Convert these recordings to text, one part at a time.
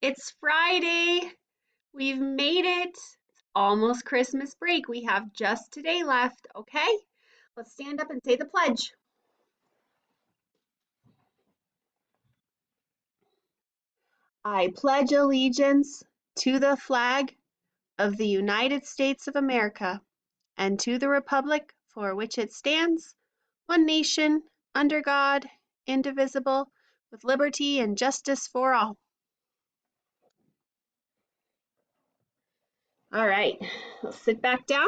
It's Friday. We've made it. It's almost Christmas break. We have just today left, okay? Let's stand up and say the pledge. I pledge allegiance to the flag of the United States of America and to the republic for which it stands, one nation, under God, indivisible, with liberty and justice for all. All right, let's sit back down.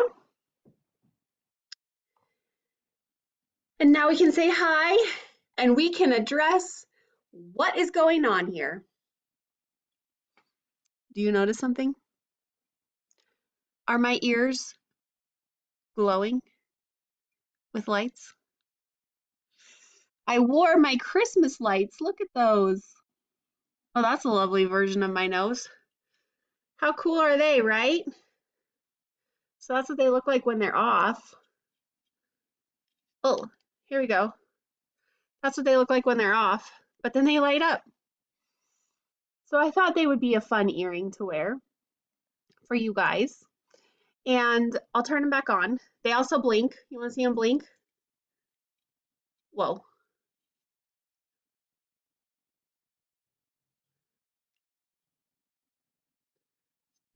And now we can say hi and we can address what is going on here. Do you notice something? Are my ears glowing with lights? I wore my Christmas lights. Look at those. Oh, that's a lovely version of my nose. How cool are they, right? So that's what they look like when they're off. Oh, here we go. That's what they look like when they're off, but then they light up. So I thought they would be a fun earring to wear for you guys. And I'll turn them back on. They also blink. You want to see them blink? Whoa.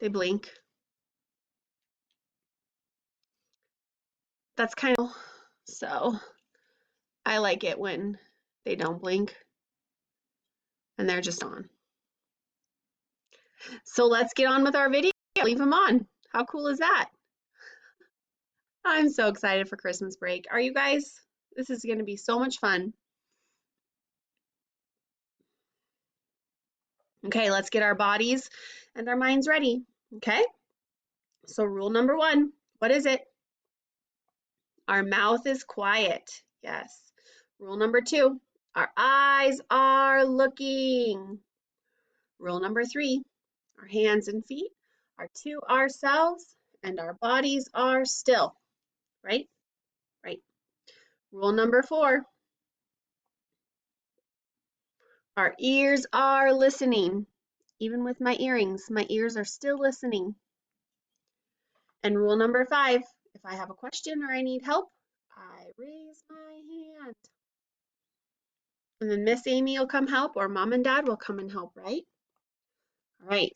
They blink. That's kind of so I like it when they don't blink and they're just on. So let's get on with our video. Leave them on. How cool is that? I'm so excited for Christmas break. Are you guys? This is going to be so much fun. Okay, let's get our bodies and our minds ready. Okay, so rule number 1, what is it? Our mouth is quiet. Yes. Rule number 2, our eyes are looking. Rule number 3, our hands and feet are to ourselves and our bodies are still. Right? Right. Rule number 4, our ears are listening. Even with my earrings, my ears are still listening. And rule number 5, if I have a question or I need help, I raise my hand. And then Miss Amy will come help or mom and dad will come and help, right? All right.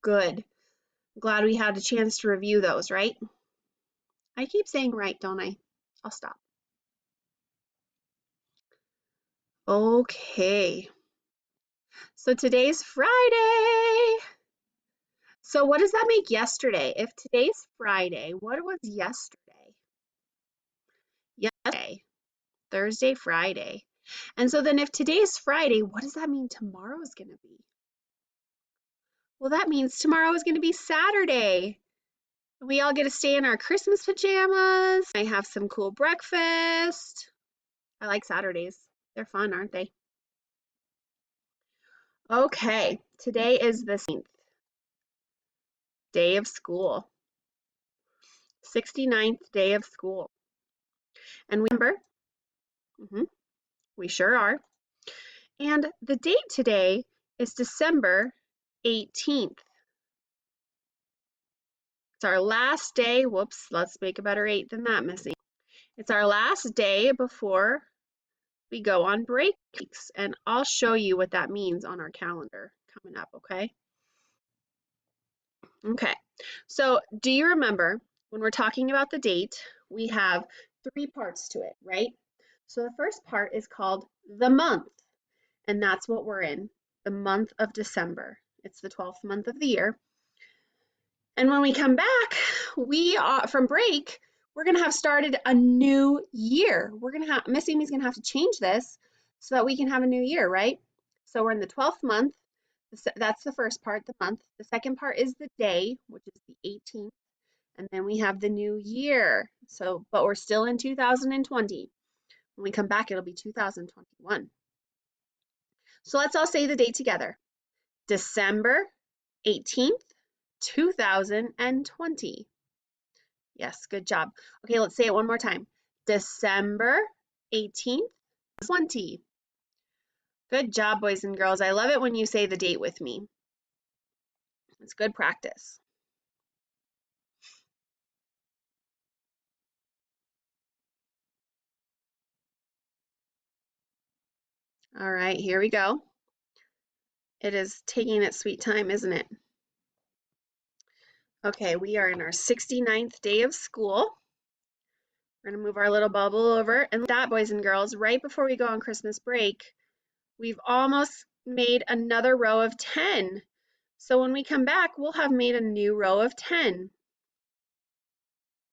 Good. Glad we had a chance to review those, right? I keep saying right, don't I? I'll stop. Okay. So today's Friday. So what does that make yesterday? If today's Friday, what was yesterday? Yesterday, Thursday, Friday. And so then if today's Friday, what does that mean tomorrow is going to be? Well, that means tomorrow is going to be Saturday. We all get to stay in our Christmas pajamas. I have some cool breakfast. I like Saturdays. They're fun, aren't they? Okay, today is the 16th day of school. 69th day of school. And remember, we sure are. And the date today is December 18th. It's our last day. Whoops, let's make a better 8 than that, Missy. It's our last day before we go on breaks, and I'll show you what that means on our calendar coming up, okay? Okay, so do you remember when we're talking about the date, we have 3 parts to it, right? So the first part is called the month, and that's what we're in, the month of December. It's the 12th month of the year. And when we come back, we are from break, we're gonna have started a new year. Miss Amy's gonna have to change this so that we can have a new year, right? So we're in the 12th month. That's the first part, the month. The second part is the day, which is the 18th. And then we have the new year. So, but we're still in 2020. When we come back, it'll be 2021. So let's all say the date together. December 18th, 2020. Yes, good job. Okay, let's say it one more time. December 18th, 20. Good job, boys and girls. I love it when you say the date with me. It's good practice. All right, here we go. It is taking its sweet time, isn't it? Okay, we are in our 69th day of school. We're going to move our little bubble over. And that, boys and girls, right before we go on Christmas break, we've almost made another row of 10. So when we come back, we'll have made a new row of 10.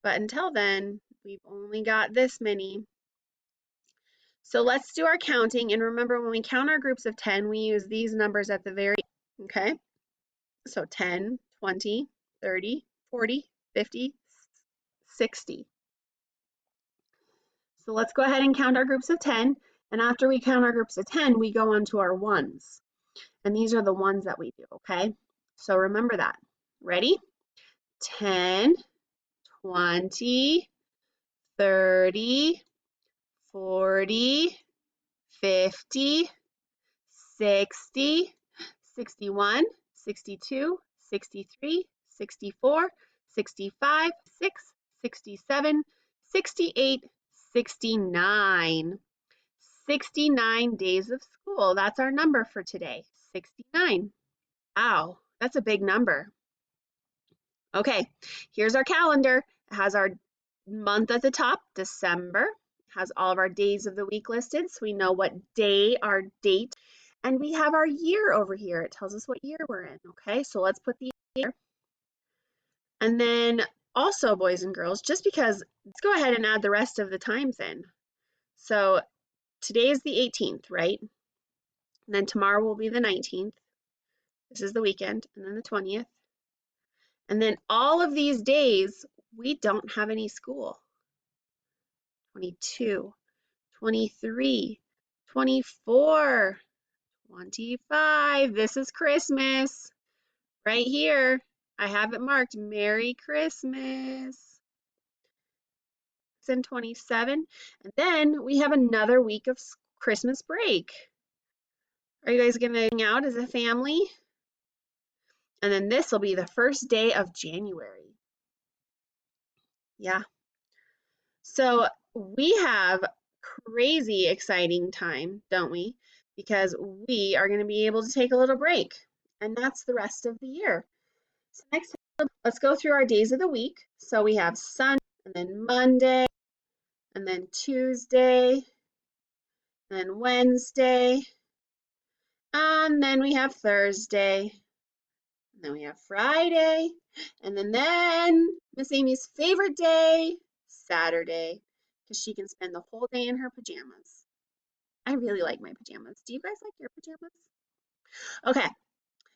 But until then, we've only got this many. So let's do our counting. And remember, when we count our groups of 10, we use these numbers at the very end, okay? So 10, 20, 30, 40, 50, 60. So let's go ahead and count our groups of 10. And after we count our groups of 10, we go on to our ones. And these are the ones that we do, okay? So remember that. Ready? 10, 20, 30, 40, 50, 60, 61, 62, 63, 64, 65, 6, 67, 68, 69. 69 days of school. That's our number for today, 69. Wow, that's a big number. Okay, here's our calendar. It has our month at the top, December. It has all of our days of the week listed, so we know what day our date. And we have our year over here. It tells us what year we're in. Okay, so let's put the year. And then also, boys and girls, just because, let's go ahead and add the rest of the times in. So today is the 18th, right? And then tomorrow will be the 19th. This is the weekend, and then the 20th. And then all of these days, we don't have any school. 22, 23, 24, 25. This is Christmas. Right here, I have it marked, Merry Christmas. And 27. And then we have another week of Christmas break. Are you guys going to hang out as a family? And then this will be the first day of January. Yeah. So we have crazy exciting time, don't we? Because we are going to be able to take a little break, and that's the rest of the year. So next, let's go through our days of the week. So we have Sunday, and then Monday, and then Tuesday, and then Wednesday, and then we have Thursday, and then we have Friday, and then Miss Amy's favorite day, Saturday, because she can spend the whole day in her pajamas. I really like my pajamas. Do you guys like your pajamas? Okay,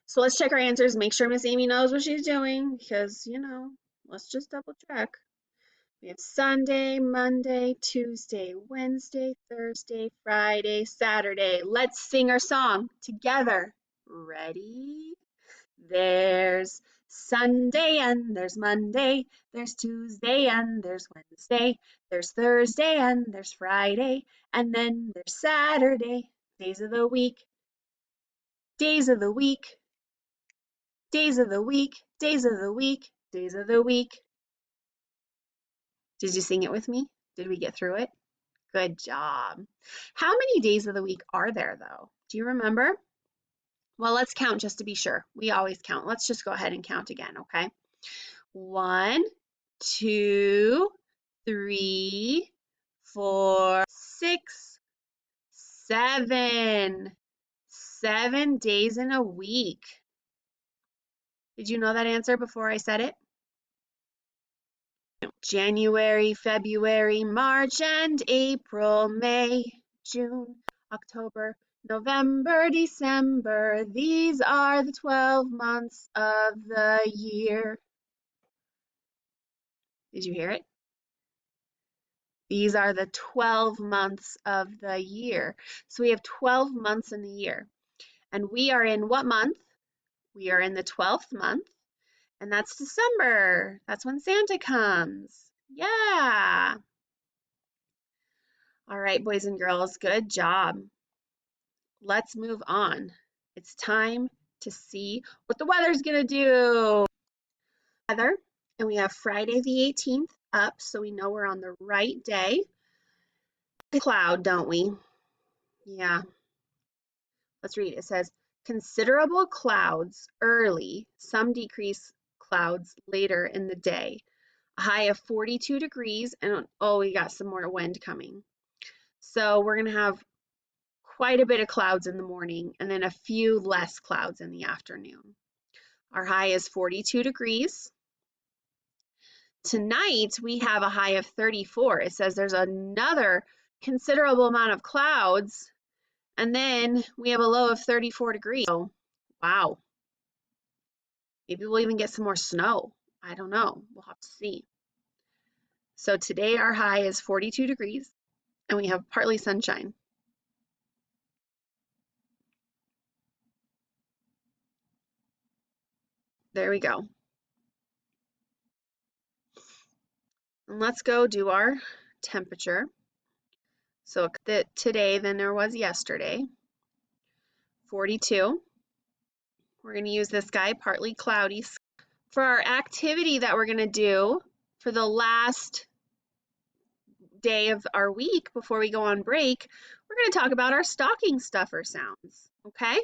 so let's check our answers. Make sure Miss Amy knows what she's doing because, let's just double check. We have Sunday, Monday, Tuesday, Wednesday, Thursday, Friday, Saturday. Let's sing our song together. Ready? There's Sunday and there's Monday, there's Tuesday and there's Wednesday, there's Thursday and there's Friday, and then there's Saturday. Days of the week, days of the week, days of the week, days of the week, days of the week. Did you sing it with me? Did we get through it? Good job. How many days of the week are there though? Do you remember? Well, let's count just to be sure. We always count. Let's just go ahead and count again, okay? 1, 2, 3, 4, 6, 7. 7 days in a week. Did you know that answer before I said it? January, February, March, and April, May, June, October, November, December. These are the 12 months of the year. Did you hear it? These are the 12 months of the year. So we have 12 months in the year. And we are in what month? We are in the 12th month, and that's December. That's when Santa comes. Yeah. All right, boys and girls, good job. let's move on. It's time to see what the weather's gonna do. Weather, and we have Friday the 18th up, so we know we're on the right day. Cloud, don't we? Yeah. Let's read. It says, considerable clouds early, some decrease clouds later in the day. A high of 42 degrees, and oh, we got some more wind coming. So we're going to have quite a bit of clouds in the morning and then a few less clouds in the afternoon. Our high is 42 degrees. Tonight, we have a high of 34. It says there's another considerable amount of clouds, and then we have a low of 34 degrees. So, wow. Maybe we'll even get some more snow. I don't know. We'll have to see. So today our high is 42 degrees, and we have partly sunshine. There we go. And let's go do our temperature. So today than there was yesterday. 42. We're going to use this guy, partly cloudy. For our activity that we're going to do for the last day of our week before we go on break, we're going to talk about our stocking stuffer sounds, okay?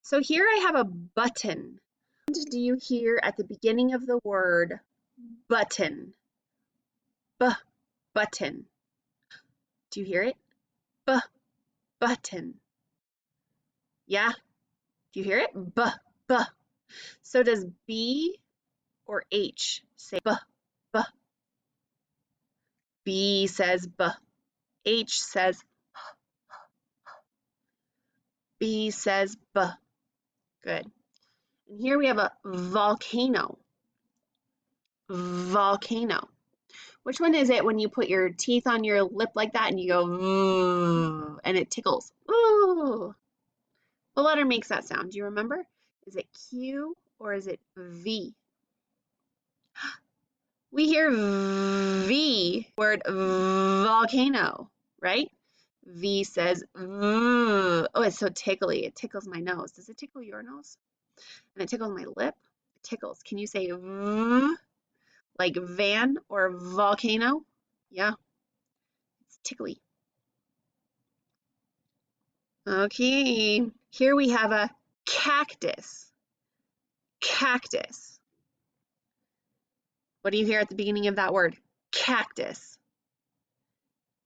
So here I have a button. What do you hear at the beginning of the word button? Button. Do you hear it? Button. Yeah? Do you hear it? So does B or H say b? B says b. H says B says b. Good. And here we have a volcano. Volcano. Which one is it when you put your teeth on your lip like that and you go and it tickles? Ooh. What letter makes that sound? Do you remember? Is it Q or is it V? We hear V, word volcano, right? V says, oh, it's so tickly. It tickles my nose. Does it tickle your nose? And it tickles my lip? It tickles. Can you say like van or volcano? Yeah, it's tickly. Okay, here we have a cactus. Cactus. What do you hear at the beginning of that word? Cactus.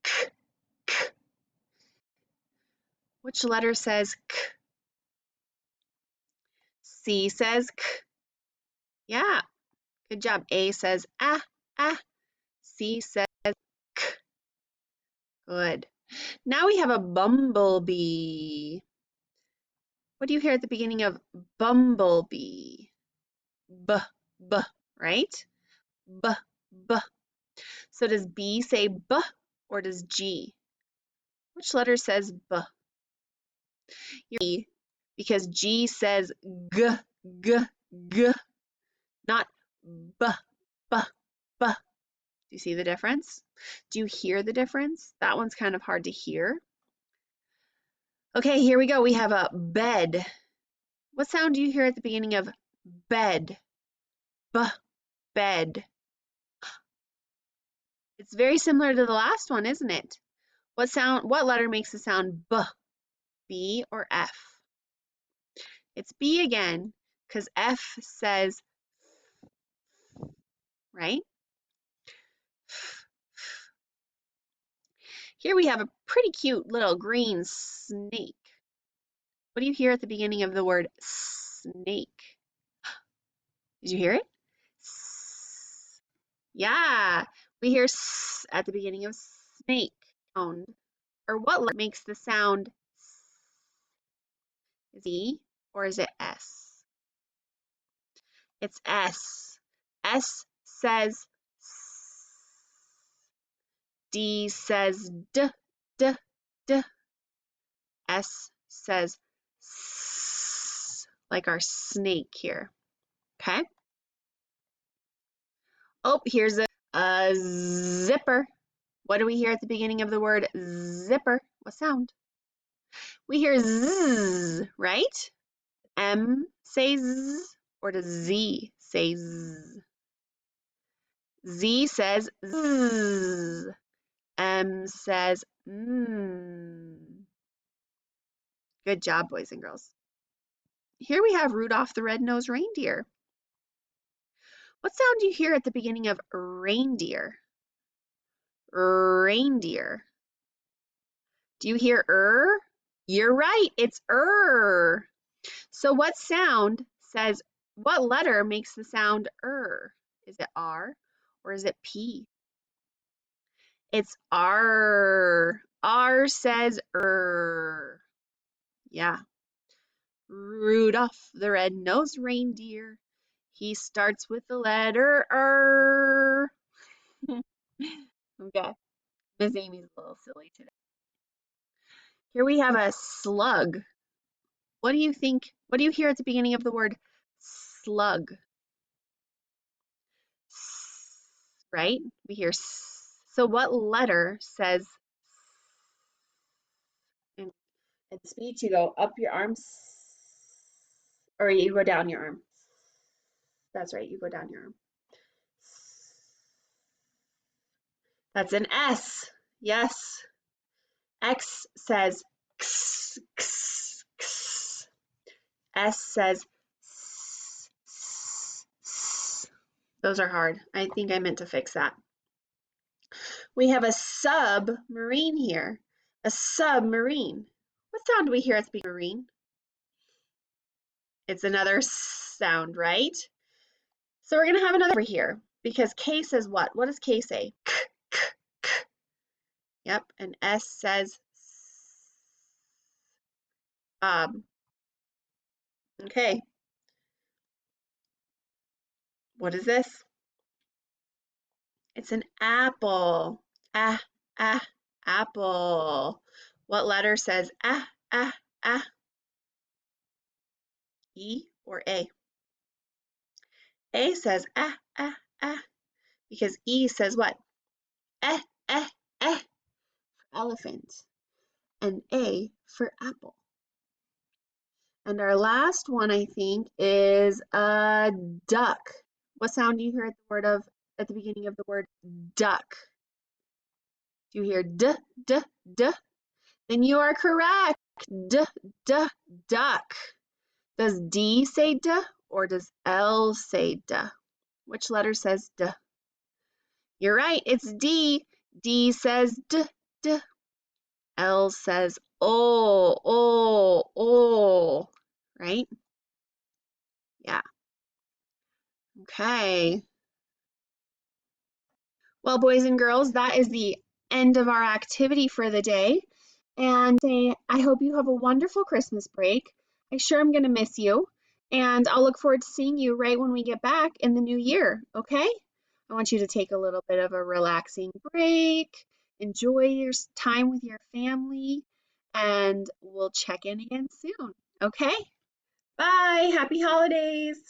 K, k. Which letter says k? C says k. Yeah, good job. A says ah, ah. C says k. Good. Now we have a bumblebee. What do you hear at the beginning of bumblebee? B, b, right? B, b. So does B say b or does G? Which letter says b? Because G says g, g, g, not b, b, b. Do you see the difference? Do you hear the difference? That one's kind of hard to hear. Okay, here we go. We have a bed. What sound do you hear at the beginning of bed? B, bed. It's very similar to the last one, isn't it? What letter makes the sound b? B or F? It's B again, because F says, right? Here we have a pretty cute little green snake. What do you hear at the beginning of the word snake? Did you hear it? Yeah, we hear s at the beginning of snake. Or what letter makes the sound s? Is it E or is it S? It's S. S says s. D says d, d, d. S says s, like our snake here. Okay? Oh, here's a zipper. What do we hear at the beginning of the word zipper? What sound? We hear zzz, right? M say z, or does Z say z? Z says z. M says mm. Good job, boys and girls. Here we have Rudolph the Red-Nosed Reindeer. What sound do you hear at the beginning of reindeer? Reindeer. Do you hear You're right, it's So what sound says, what letter makes the sound Is it R or is it P? It's R. R says Yeah. Rudolph the red-nosed reindeer. He starts with the letter R. Okay. Miss Amy's a little silly today. Here we have a slug. What do you think? What do you hear at the beginning of the word slug? Right? We hear so what letter says in speech you go up your arms or you go down your arm. That's right, you go down your arm. That's an S. Yes. X says x, x, x. S says s, s, s. Those are hard. I think I meant to fix that. We have a submarine here. A submarine. What sound do we hear at the beginning of marine? It's another sound, right? So we're going to have another over here because K says what? What does K say? K, k, k. Yep, and S says okay. What is this? It's an apple. Ah, ah, apple. What letter says ah, ah, ah? E or A? A says ah, ah, ah, because E says what? Eh, eh, eh, for elephant, and A for apple. And our last one, I think, is a duck. What sound do you hear at the beginning of the word duck? Do you hear d, d, d? Then you are correct. D, d, duck. Does D say D or does L say D? Which letter says D? You're right, it's D. D says D, D. L says O, right? Yeah. Okay. Well, boys and girls, that is the end of our activity for the day. And I hope you have a wonderful Christmas break. I sure am going to miss you. And I'll look forward to seeing you right when we get back in the new year, okay? I want you to take a little bit of a relaxing break, enjoy your time with your family, and we'll check in again soon, okay? Bye. Happy holidays.